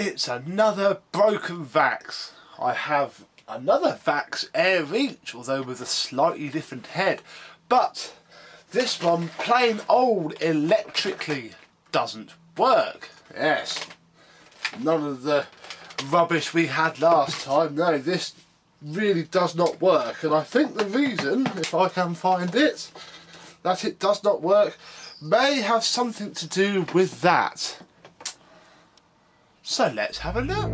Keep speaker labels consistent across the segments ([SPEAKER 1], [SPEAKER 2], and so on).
[SPEAKER 1] It's another broken Vax. I have another Vax Air Reach, although with a slightly different head. But this one, plain old electrically, doesn't work. Yes, none of the rubbish we had last time. No, this really does not work. And I think the reason, if I can find it, that it does not work may have something to do with that. So let's have a look.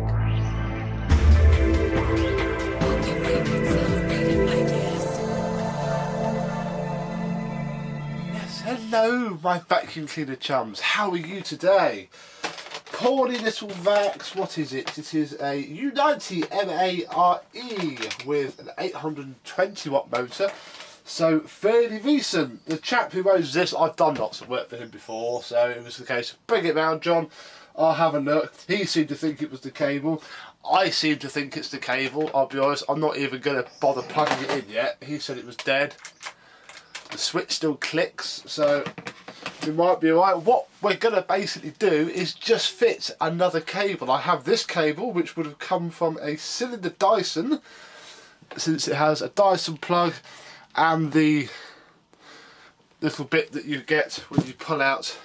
[SPEAKER 1] Yes, hello my vacuum cleaner chums. How are you today? Poorly little Vax, what is it? It is a U90-MA-RE with an 820 watt motor. So fairly recent. The chap who owns this, I've done lots of work for him before, so it was the case of bring it round, John. I'll have a look. He seemed to think it was the cable. I seem to think it's the cable. I'll be honest, I'm not even going to bother plugging it in yet. He said it was dead. The switch still clicks, so we might be alright. What we're going to basically do is just fit another cable. I have this cable, which would have come from a cylinder Dyson, since it has a Dyson plug and the little bit that you get when you pull out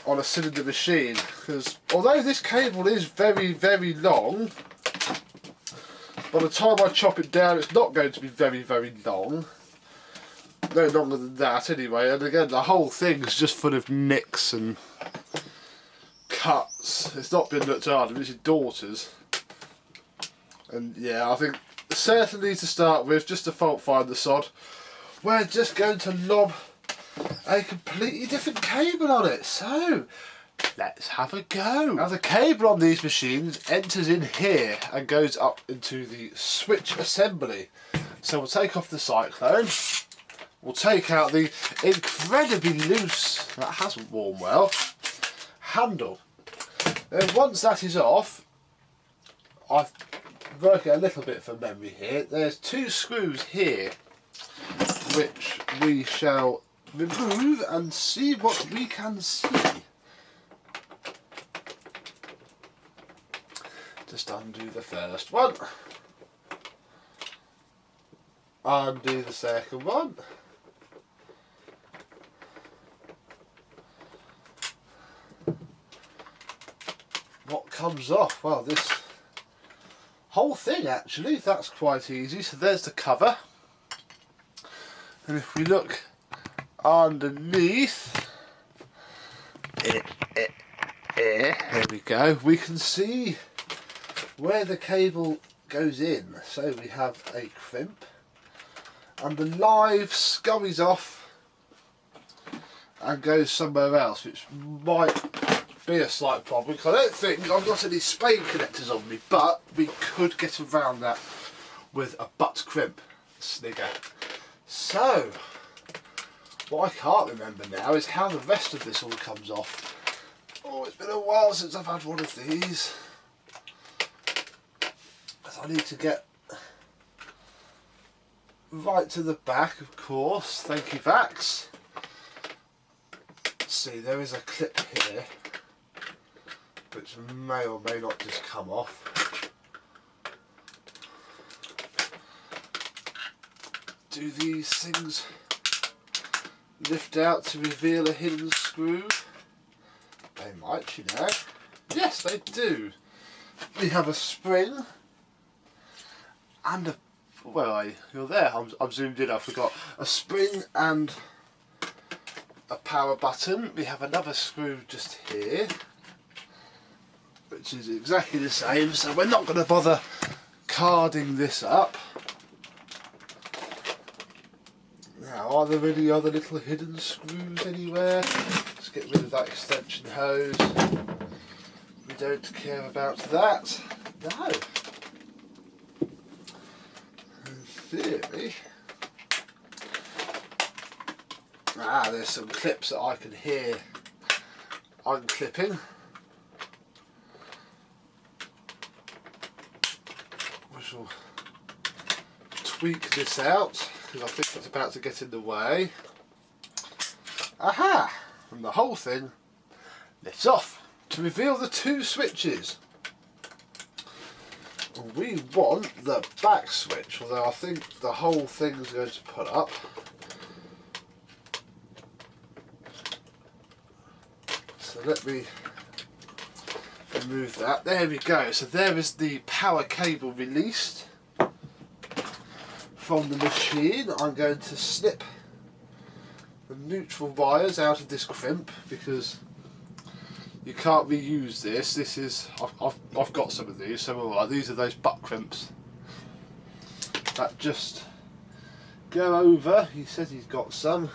[SPEAKER 1] on a cylinder machine. Because although this cable is very, very long, by the time I chop it down it's not going to be very, very long. No longer than that anyway. And again, the whole thing is just full of nicks and cuts. It's not been looked after. It's your daughter's. And yeah, I think certainly to start with, just to fault find the sod, we're just going to lob a completely different cable on it. So let's have a go. Now the cable on these machines enters in here and goes up into the switch assembly. So we'll take off the cyclone, we'll take out the incredibly loose, that hasn't worn well, handle. And once that is off, I've working a little bit from memory here, there's two screws here which we shall remove and see what we can see. Just undo the first one, undo the second one, what comes off? Well, this whole thing actually, that's quite easy. So there's the cover, and if we look underneath, there we go, we can see where the cable goes in. So we have a crimp, and the live scurries off and goes somewhere else, which might be a slight problem because I don't think I've got any spade connectors on me, but we could get around that with a butt crimp snigger. So what I can't remember now is how the rest of this all comes off. Oh, it's been a while since I've had one of these. I need to get right to the back, of course. Thank you, Vax. Let's see, there is a clip here which may or may not just come off. Do these things lift out to reveal a hidden screw? They might, you know. Yes, they do. We have a spring and a, where are you? You're there. I'm zoomed in, I forgot. A spring and a power button. We have another screw just here, which is exactly the same, so we're not going to bother carding this up. Now, are there any other little hidden screws anywhere? Let's get rid of that extension hose. We don't care about that. No. In theory. There's some clips that I can hear unclipping. We shall tweak this out, because I think it's about to get in the way. Aha! And the whole thing lifts off. to reveal the two switches. We want the back switch, although I think the whole thing's going to put up. So let me remove that. There we go. So there is the power cable released from the machine. I'm going to snip the neutral wires out of this crimp because you can't reuse this. This is I've got some of these. So these are those butt crimps that just go over. He says he's got some.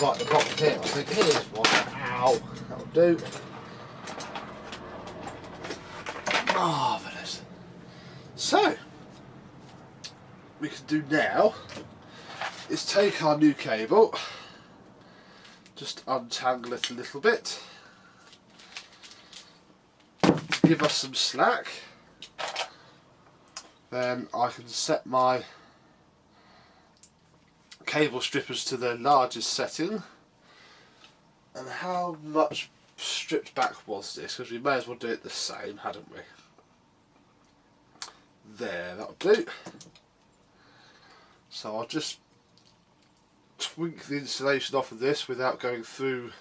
[SPEAKER 1] Right, the bottom here. I think here's one. Ow, that'll do. Marvellous. So we can do now is take our new cable, just untangle it a little bit, give us some slack, then I can set my cable strippers to their largest setting. And how much stripped back was this? Because we may as well do it the same, hadn't we? There, that'll do. So I'll just twink the insulation off of this without going through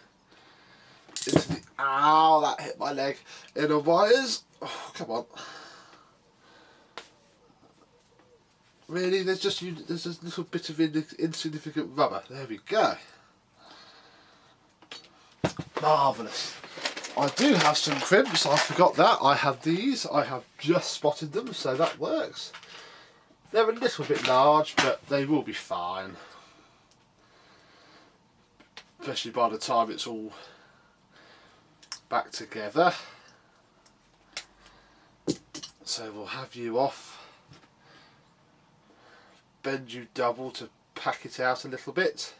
[SPEAKER 1] into the, ow, that hit my leg, inner wires. Oh, come on. Really, there's a little bit of insignificant rubber. There we go. Marvellous. I do have some crimps, I forgot that. I have these, I have just spotted them, so that works. They're a little bit large, but they will be fine. Especially by the time it's all back together. So we'll have you off. Bend you double to pack it out a little bit.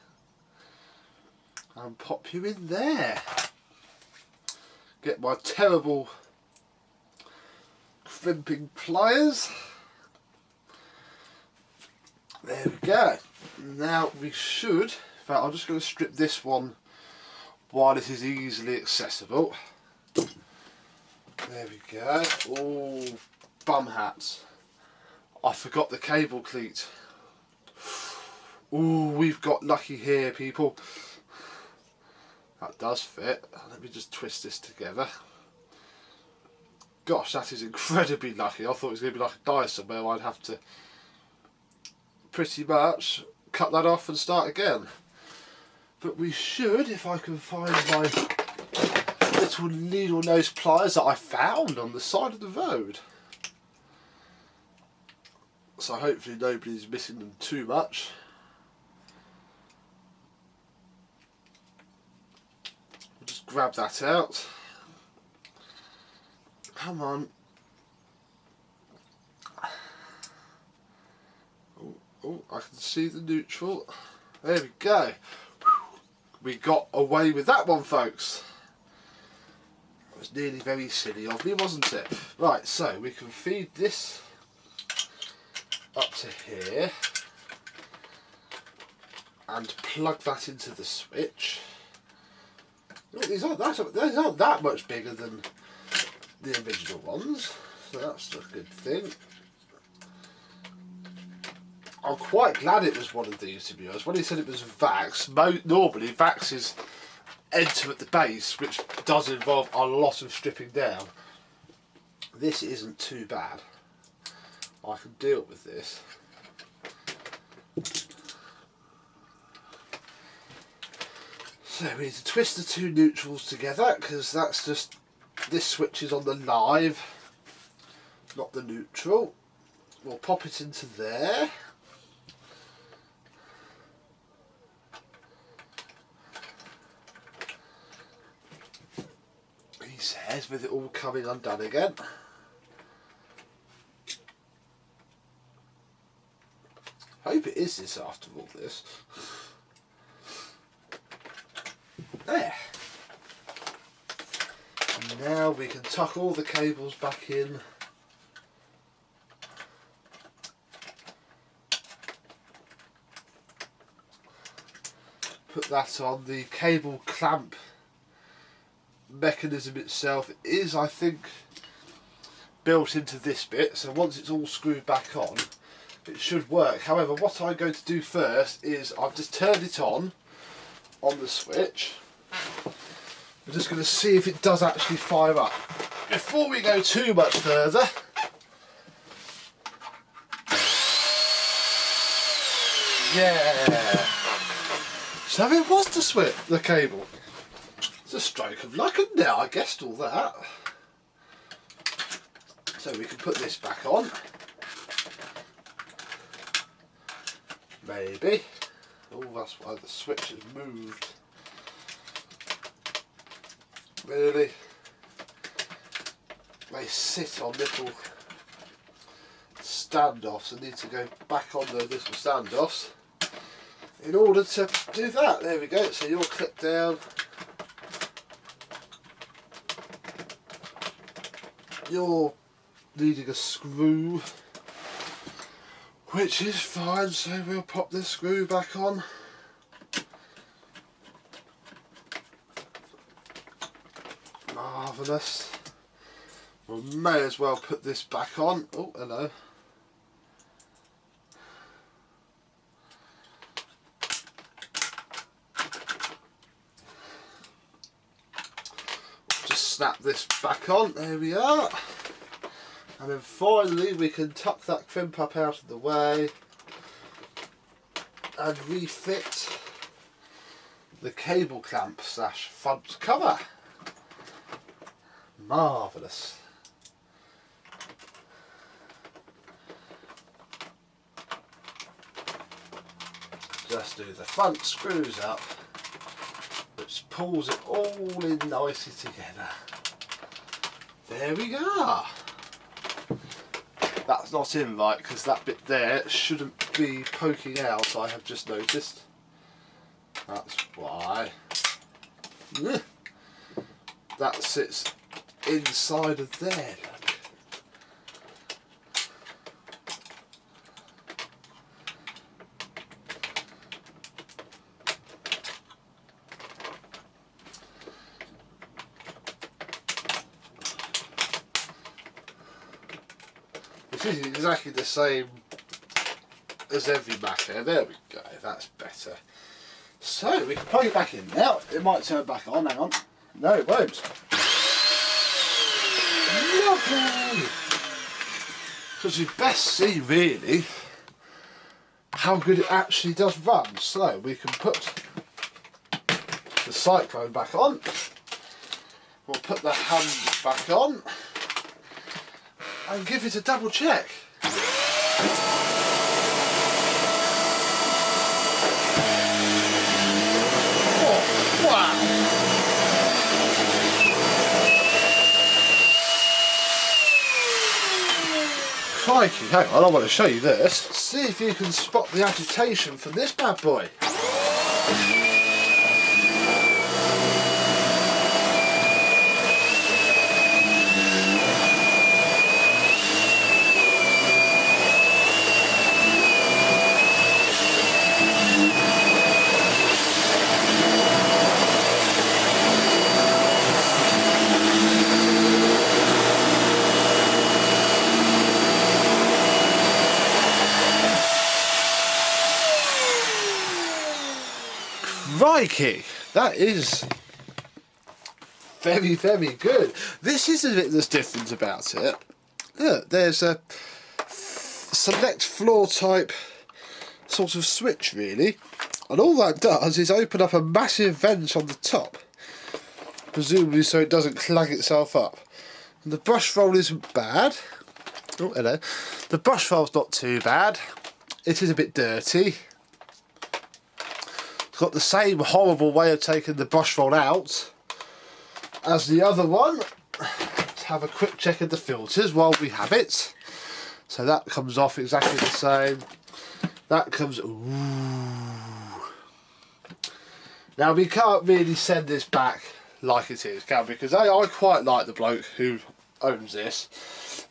[SPEAKER 1] And pop you in there. Get my terrible crimping pliers. There we go. Now we should, in fact I'm just going to strip this one while it is easily accessible. There we go. Oh, bum hats. I forgot the cable cleat. Oh, we've got lucky here, people. That does fit. Let me just twist this together. Gosh, that is incredibly lucky. I thought it was going to be like a die somewhere. I'd have to pretty much cut that off and start again. But we should, if I can find my little needle nose pliers that I found on the side of the road. So hopefully nobody's missing them too much. We'll just grab that out. Come on. Oh, I can see the neutral. There we go. We got away with that one, folks. It was nearly very silly of me, wasn't it? Right, so we can feed this up to here and plug that into the switch. Look, these aren't that much bigger than the original ones, so that's a good thing. I'm quite glad it was one of these, to be honest. When he said it was Vax, normally Vax is enter at the base, which does involve a lot of stripping down. This isn't too bad. I can deal with this. So we need to twist the two neutrals together, because that's just, this switch is on the live, not the neutral. We'll pop it into there. He says, with it all coming undone again. Hope it is this after all this. There. And now we can tuck all the cables back in. Put that on. The cable clamp mechanism itself is, I think, built into this bit, so once it's all screwed back on it should work. However, what I'm going to do first is I've just turned it on the switch. We're just going to see if it does actually fire up. Before we go too much further, yeah, so it was the cable. It's a stroke of luck, isn't it? I guessed all that. So we can put this back on. Maybe. Oh, that's why the switch has moved. Really? They sit on little standoffs and need to go back on those little standoffs in order to do that. There we go. So you'll clip down. You're needing a screw, which is fine, so we'll pop this screw back on. Marvellous. We may as well put this back on. Oh, hello. Just snap this back on, there we are. And then finally we can tuck that crimp up out of the way and refit the cable clamp / front cover. Marvellous. Just do the front screws up, which pulls it all in nicely together. There we go. That's not in right because that bit there shouldn't be poking out, I have just noticed. That's why. That sits inside of there, look. This isn't exactly the same as every Mach Air. There we go, that's better. So we can plug it back in now. It might turn back on, hang on. No, it won't. Lovely! Because you best see really how good it actually does run. So we can put the cyclone back on. We'll put the hand back on and give it a double check. Oh, wow! Crikey, hang on, I want to show you this. See if you can spot the agitation from this bad boy. Crikey, that is very, very good. This is a bit that's different about it. Look, there's a select floor type sort of switch really, and all that does is open up a massive vent on the top, presumably so it doesn't clog itself up. And the brush roll isn't bad. Oh, hello. The brush roll's not too bad. It is a bit dirty. Got the same horrible way of taking the brush roll out as the other one. Let's have a quick check of the filters while we have it. So that comes off exactly the same. That comes. Ooh. Now we can't really send this back like it is, can we? Because I quite like the bloke who owns this.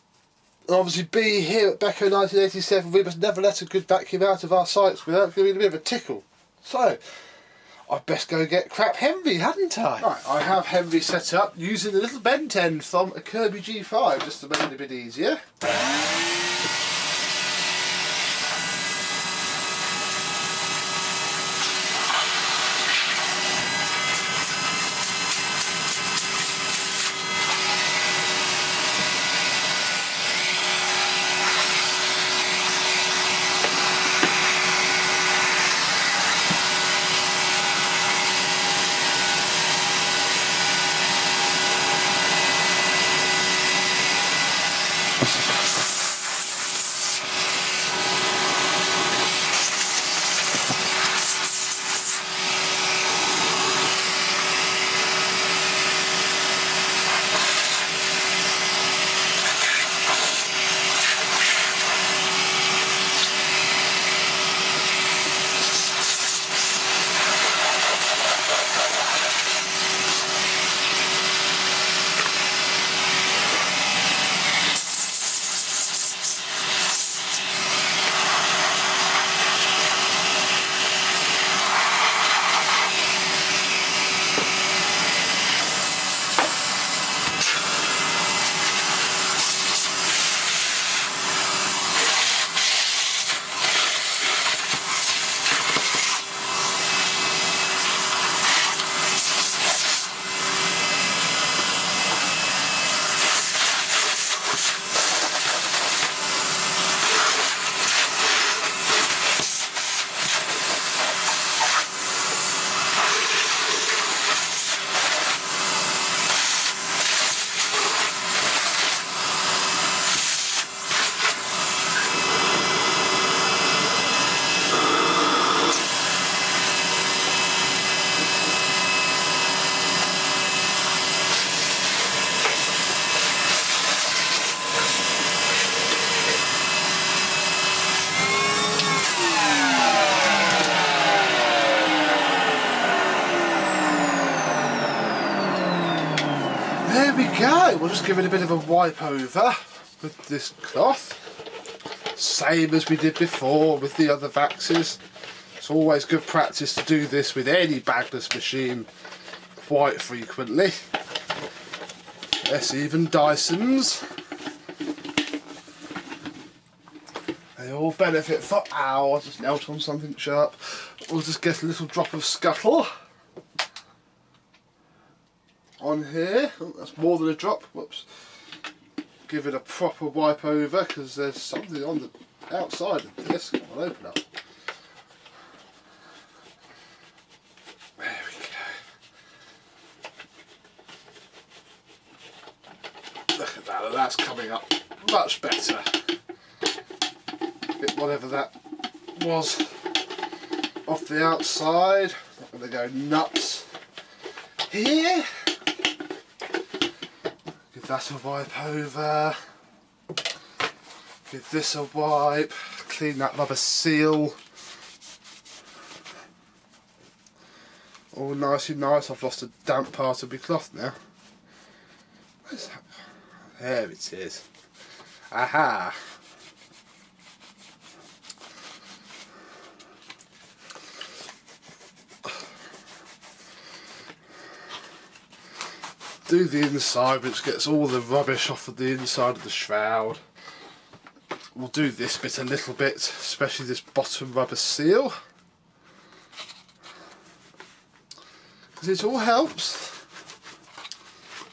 [SPEAKER 1] And obviously, being here at Beko 1987, we must never let a good vacuum out of our sights without giving a bit of a tickle. So, I'd best go get crap Henvy, hadn't I? Right, I have Henvy set up using the little bent end from a Kirby G5 just to make it a bit easier. There we go, we'll just give it a bit of a wipe over with this cloth. Same as we did before with the other Vaxes. It's always good practice to do this with any bagless machine quite frequently. Yes, even Dysons. They all benefit from... Ow, I just knelt on something sharp. We'll just get a little drop of scuttle on here. Oh, that's more than a drop. Whoops. Give it a proper wipe over because there's something on the outside of this. I'll open up. There we go. Look at that. That's coming up much better. Bit whatever that was off the outside. Not going to go nuts here. Give that a wipe over. Give this a wipe. Clean that rubber seal. All nicey nice. I've lost a damp part of my cloth now. Where's that? There it is. Aha! Do the inside, which gets all the rubbish off of the inside of the shroud. We'll do this bit a little bit, especially this bottom rubber seal, because it all helps.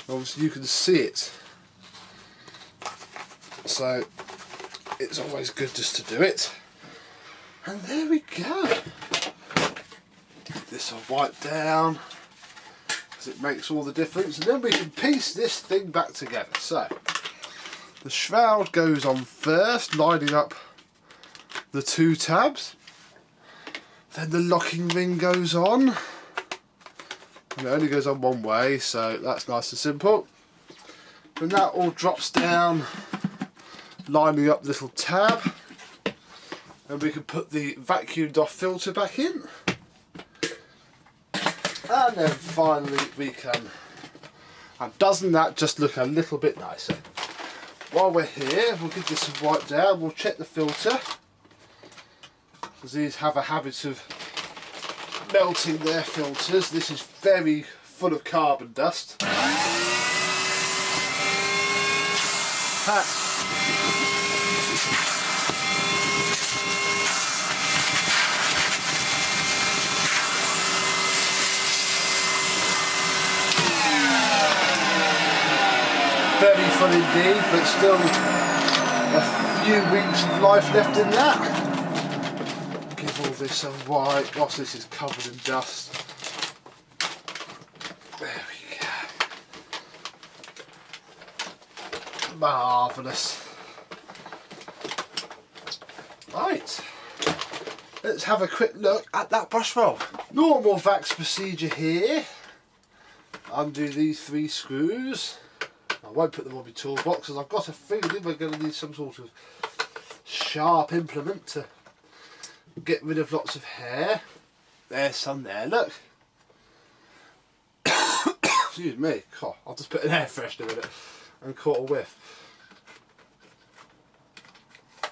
[SPEAKER 1] Obviously you can see it, so it's always good just to do it. And there we go. Give this a wipe down, because it makes all the difference, and then we can piece this thing back together. So the shroud goes on first, lining up the two tabs. Then the locking ring goes on. And it only goes on one way, so that's nice and simple. Then that all drops down, lining up the little tab. And we can put the vacuumed off filter back in. And then finally we can, and doesn't that just look a little bit nicer? While we're here, we'll give this a wipe down. We'll check the filter, because these have a habit of melting their filters. This is very full of carbon dust. Very full indeed, but still a few weeks of life left in that. Give all this a wipe whilst this is covered in dust. There we go. Marvellous. Right, let's have a quick look at that brush roll. Normal Vax procedure here. Undo these 3 screws. I won't put them on my toolbox because I've got a feeling we're going to need some sort of sharp implement to get rid of lots of hair. There's some there, look. Excuse me, God, I'll just put an air freshener in it and caught a whiff.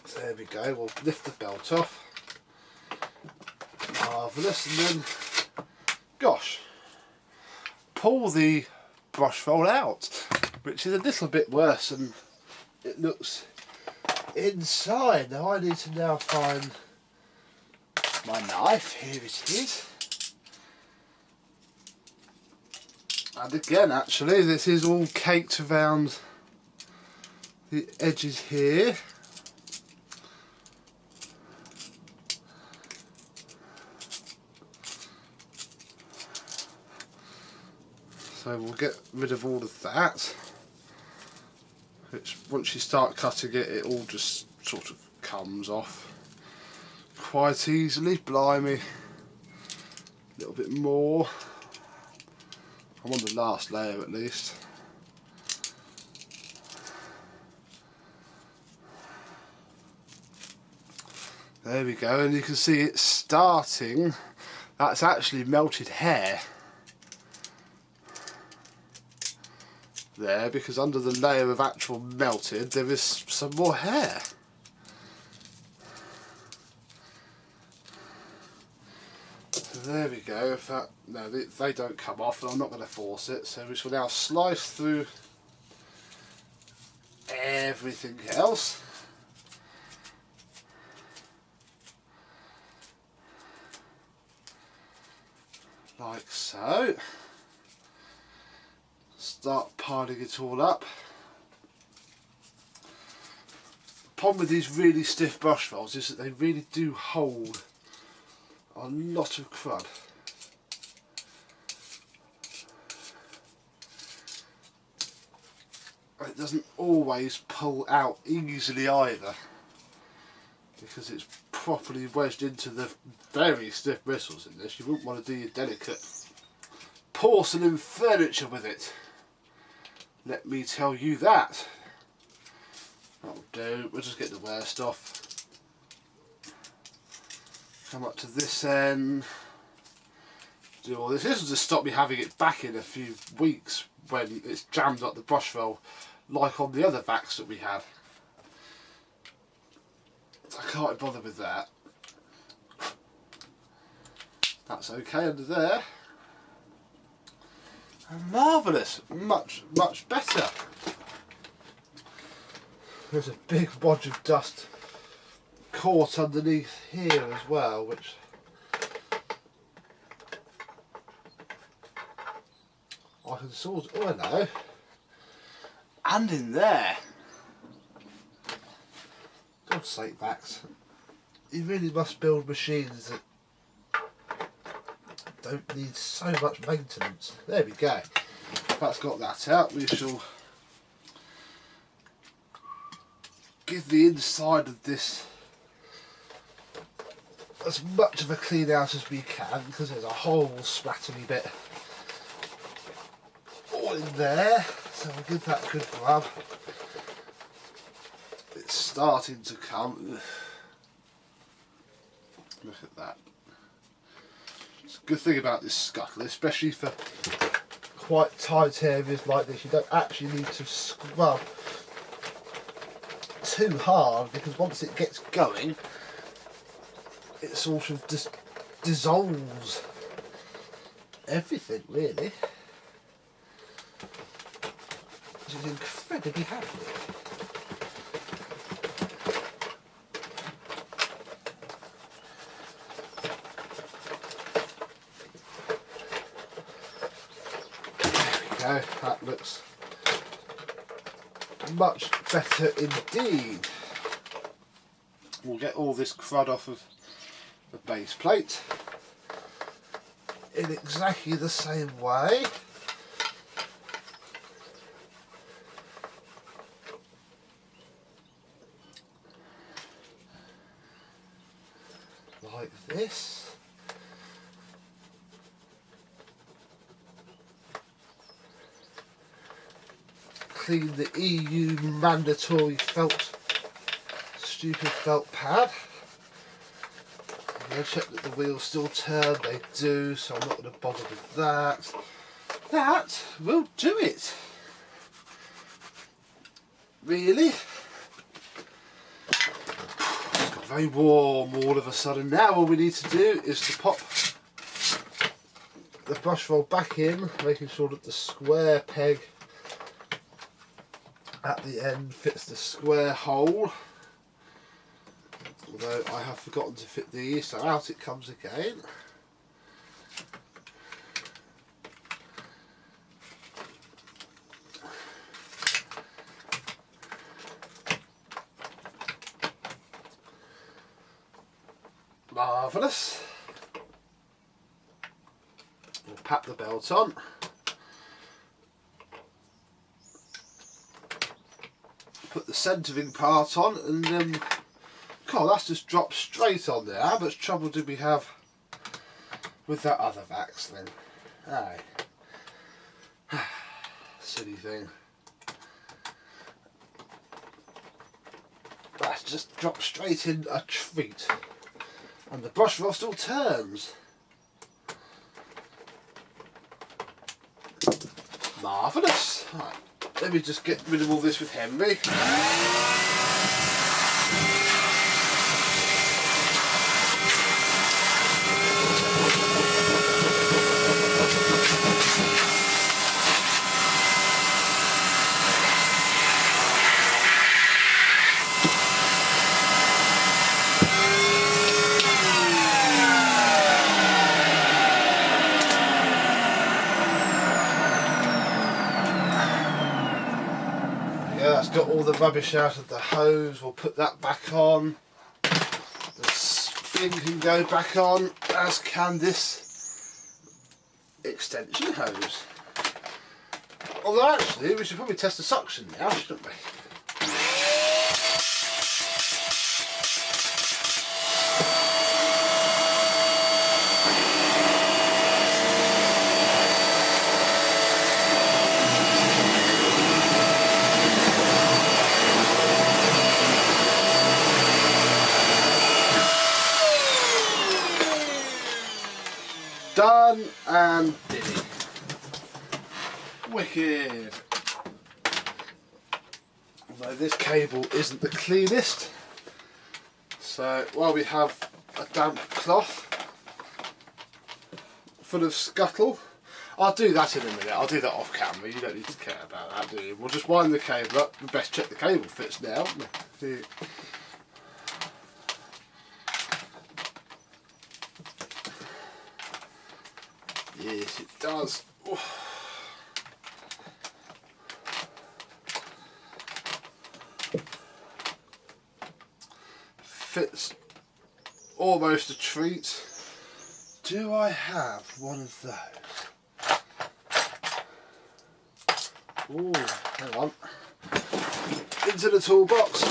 [SPEAKER 1] So there we go, we'll lift the belt off. Marvellous, and then, gosh, pull the brush roll out, which is a little bit worse than it looks inside. Now I need to now find my knife. Here it is. And again, actually, this is all caked around the edges here. So we'll get rid of all of that. Which, once you start cutting it, it all just sort of comes off quite easily. Blimey, a little bit more. I'm on the last layer at least. There we go, and you can see it starting. That's actually melted hair. There, because under the layer of actual melted there is some more hair. So there we go. If that, no, they don't come off, and I'm not going to force it, so we shall now slice through everything else. Like so. Start piling it all up. The problem with these really stiff brush rolls is that they really do hold a lot of crud. It doesn't always pull out easily either, because it's properly wedged into the very stiff bristles in this. You wouldn't want to do your delicate porcelain furniture with it. Let me tell you that. That'll do. We'll just get the worst off. Come up to this end. Do all this. This will just stop me having it back in a few weeks when it's jammed up the brush roll, like on the other Vax that we had. So I can't bother with that. That's okay under there. Marvellous, much better. There's a big wodge of dust caught underneath here as well, which I can sort of, oh I know, and in there. God's sake, Vax, you really must build machines that don't need so much maintenance. There we go. That's got that out. We shall give the inside of this as much of a clean out as we can, because there's a whole splattery bit all in there. So we'll give that a good rub. It's starting to come. Look at that. Good thing about this scuttle, especially for quite tight areas like this, you don't actually need to scrub too hard, because once it gets going it sort of just dissolves everything really, which is incredibly handy. There we go, that looks much better indeed. We'll get all this crud off of the base plate in exactly the same way. Like this. Clean the EU mandatory stupid felt pad. I'm going to check that the wheels still turn. They do, so I'm not going to bother with that. That will do it. Really? It's got very warm all of a sudden. Now all we need to do is to pop the brush roll back in, making sure that the square peg at the end fits the square hole. Although I have forgotten to fit these, so out it comes again. Marvellous. We'll pat the belt on. Put the centering part on, and God, that's just dropped straight on there. How much trouble did we have with that other Vax then? Aye. Silly thing. That's just dropped straight in a treat. And the brush roll still turns. Marvellous. Right, let me just get rid of all this with Henry. Got all the rubbish out of the hose. We'll put that back on. The spin can go back on, as can this extension hose. Although actually we should probably test the suction now, shouldn't we? Done and did it. Wicked. Although this cable isn't the cleanest, so while we have a damp cloth full of scuttle, I'll do that in a minute. I'll do that off camera. You don't need to care about that, do you? We'll just wind the cable up. We best check the cable fits now. Yes, it does. Oh. Fits almost a treat. Do I have one of those? Oh, hang on. Into the toolbox.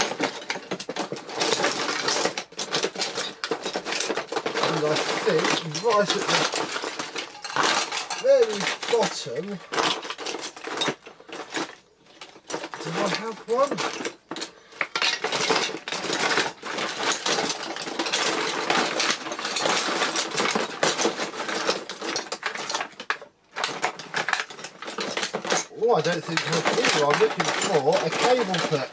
[SPEAKER 1] And I think right at the very bottom, do I have one? Oh, I don't think I do. I'm looking for a cable clip.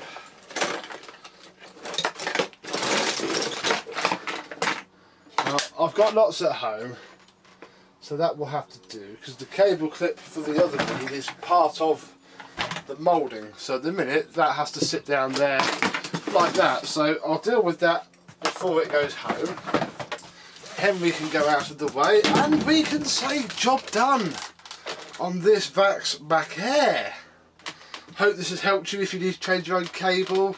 [SPEAKER 1] Now, I've got lots at home. So that will have to do, because the cable clip for the other bead is part of the moulding. So at the minute that has to sit down there like that. So I'll deal with that before it goes home. Henry can go out of the way and we can say job done on this Vax Mach Air. Hope this has helped you if you need to change your own cable.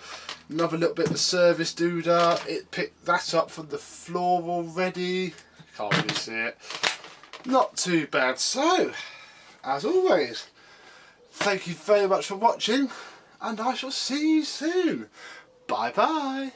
[SPEAKER 1] Another little bit of service doodah. It picked that up from the floor already. Can't really see it. Not too bad. So, as always, thank you very much for watching and I shall see you soon. Bye bye.